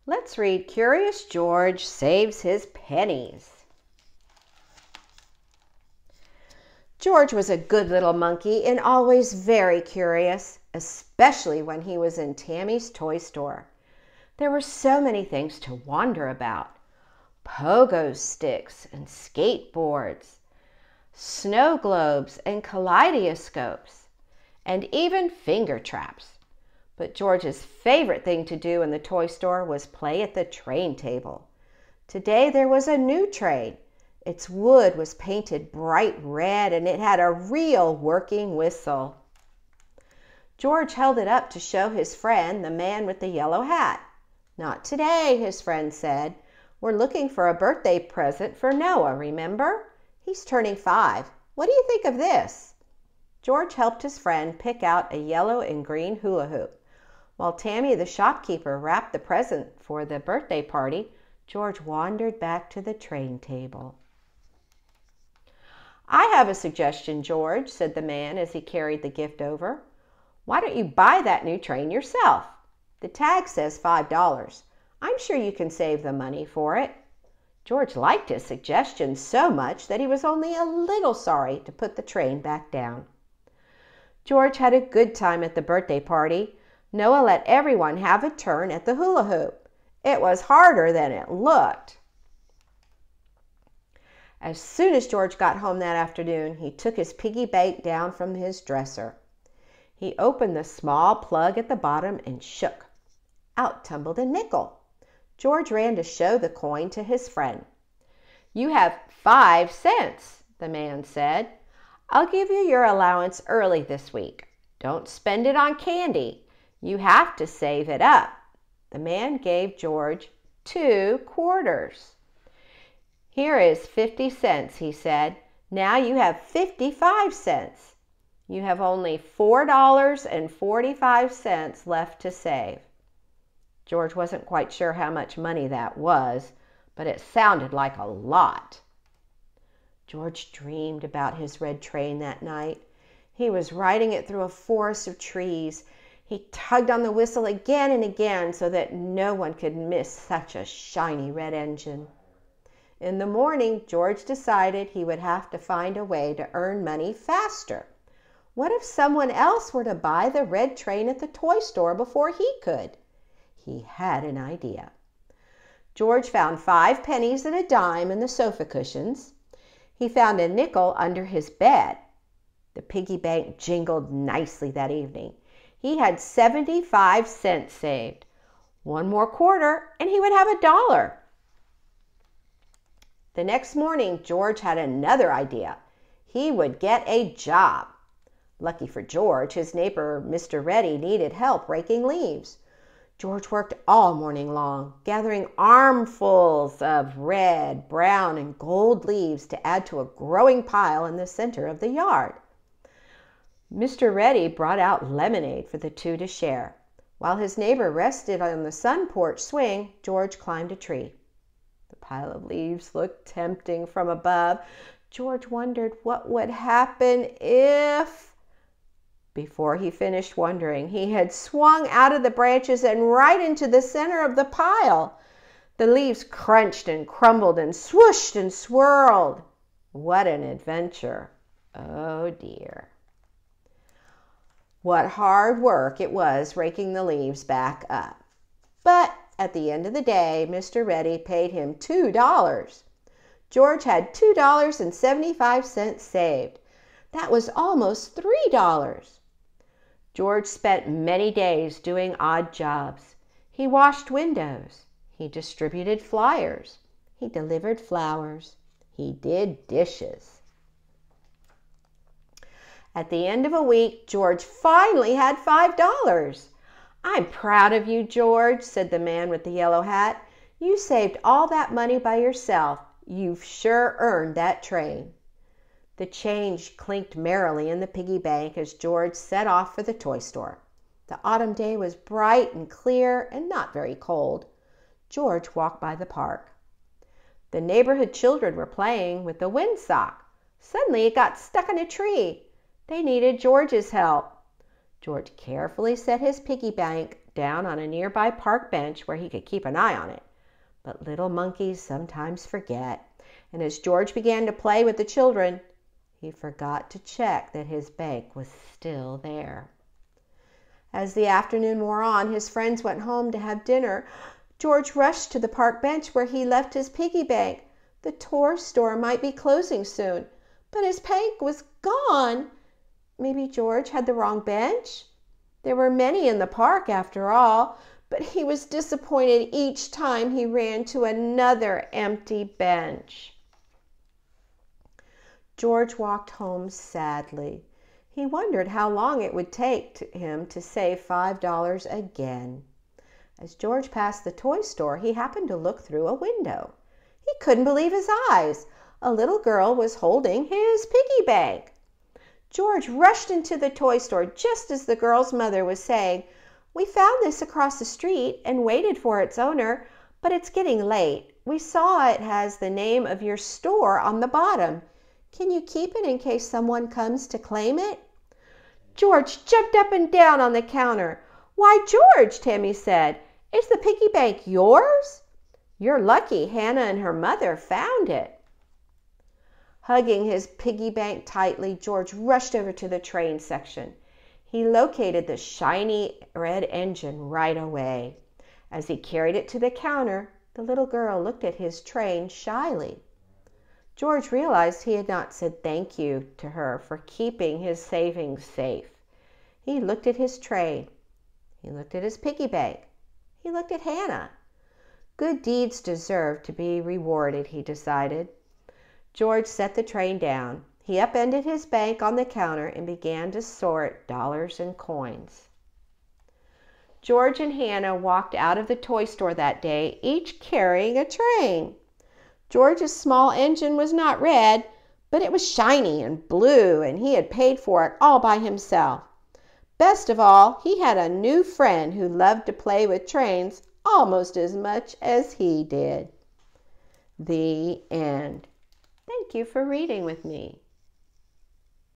Let's read Curious George Saves His Pennies. George was a good little monkey and always very curious, especially when he was in Tammy's toy store. There were so many things to wonder about. Pogo sticks and skateboards, snow globes and kaleidoscopes, and even finger traps. But George's favorite thing to do in the toy store was play at the train table. Today there was a new train. Its wood was painted bright red and it had a real working whistle. George held it up to show his friend, the man with the yellow hat. "Not today," his friend said. "We're looking for a birthday present for Noah, remember? He's turning 5. What do you think of this?" George helped his friend pick out a yellow and green hula hoop. While Tammy the shopkeeper wrapped the present for the birthday party, George wandered back to the train table. "I have a suggestion, George," said the man as he carried the gift over. "Why don't you buy that new train yourself? The tag says $5. I'm sure you can save the money for it." George liked his suggestion so much that he was only a little sorry to put the train back down. George had a good time at the birthday party. Noah let everyone have a turn at the hula hoop. It was harder than it looked. As soon as George got home that afternoon, he took his piggy bank down from his dresser. He opened the small plug at the bottom and shook. Out tumbled a nickel. George ran to show the coin to his friend. "You have 5 cents, the man said. "I'll give you your allowance early this week. Don't spend it on candy. You have to save it up." The man gave George 2 quarters. "Here is 50 cents, he said. "Now you have 55 cents. You have only $4.45 left to save." George wasn't quite sure how much money that was, but it sounded like a lot. George dreamed about his red train that night. He was riding it through a forest of trees. He tugged on the whistle again and again so that no one could miss such a shiny red engine. In the morning, George decided he would have to find a way to earn money faster. What if someone else were to buy the red train at the toy store before he could? He had an idea. George found 5 pennies and a dime in the sofa cushions. He found a nickel under his bed. The piggy bank jingled nicely that evening. He had 75 cents saved. 1 more quarter and he would have $1. The next morning, George had another idea. He would get a job. Lucky for George, his neighbor, Mr. Reddy, needed help raking leaves. George worked all morning long, gathering armfuls of red, brown, and gold leaves to add to a growing pile in the center of the yard. Mr. Reddy brought out lemonade for the 2 to share. While his neighbor rested on the sun porch swing, George climbed a tree. The pile of leaves looked tempting from above. George wondered what would happen if... Before he finished wondering, he had swung out of the branches and right into the center of the pile. The leaves crunched and crumbled and swooshed and swirled. What an adventure. Oh dear. What hard work it was raking the leaves back up. But at the end of the day, Mr. Reddy paid him $2. George had $2.75 saved. That was almost $3. George spent many days doing odd jobs. He washed windows. He distributed flyers. He delivered flowers. He did dishes. At the end of a week, George finally had $5. "I'm proud of you, George," said the man with the yellow hat. "You saved all that money by yourself. You've sure earned that train." The change clinked merrily in the piggy bank as George set off for the toy store. The autumn day was bright and clear and not very cold. George walked by the park. The neighborhood children were playing with the windsock. Suddenly it got stuck in a tree. They needed George's help. George carefully set his piggy bank down on a nearby park bench where he could keep an eye on it. But little monkeys sometimes forget, and as George began to play with the children, he forgot to check that his bank was still there. As the afternoon wore on, his friends went home to have dinner. George rushed to the park bench where he left his piggy bank. The toy store might be closing soon, but his bank was gone. Maybe George had the wrong bench? There were many in the park after all, but he was disappointed each time he ran to another empty bench. George walked home sadly. He wondered how long it would take him to save $5 again. As George passed the toy store, he happened to look through a window. He couldn't believe his eyes. A little girl was holding his piggy bank. George rushed into the toy store just as the girl's mother was saying, "We found this across the street and waited for its owner, but it's getting late. We saw it has the name of your store on the bottom. Can you keep it in case someone comes to claim it?" George jumped up and down on the counter. "Why, George," Tammy said, "is the piggy bank yours? You're lucky Hannah and her mother found it." Hugging his piggy bank tightly, George rushed over to the train section. He located the shiny red engine right away. As he carried it to the counter, the little girl looked at his train shyly. George realized he had not said thank you to her for keeping his savings safe. He looked at his train. He looked at his piggy bank. He looked at Hannah. Good deeds deserve to be rewarded, he decided. George set the train down. He upended his bank on the counter and began to sort dollars and coins. George and Hannah walked out of the toy store that day, each carrying a train. George's small engine was not red, but it was shiny and blue, and he had paid for it all by himself. Best of all, he had a new friend who loved to play with trains almost as much as he did. The end. Thank you for reading with me.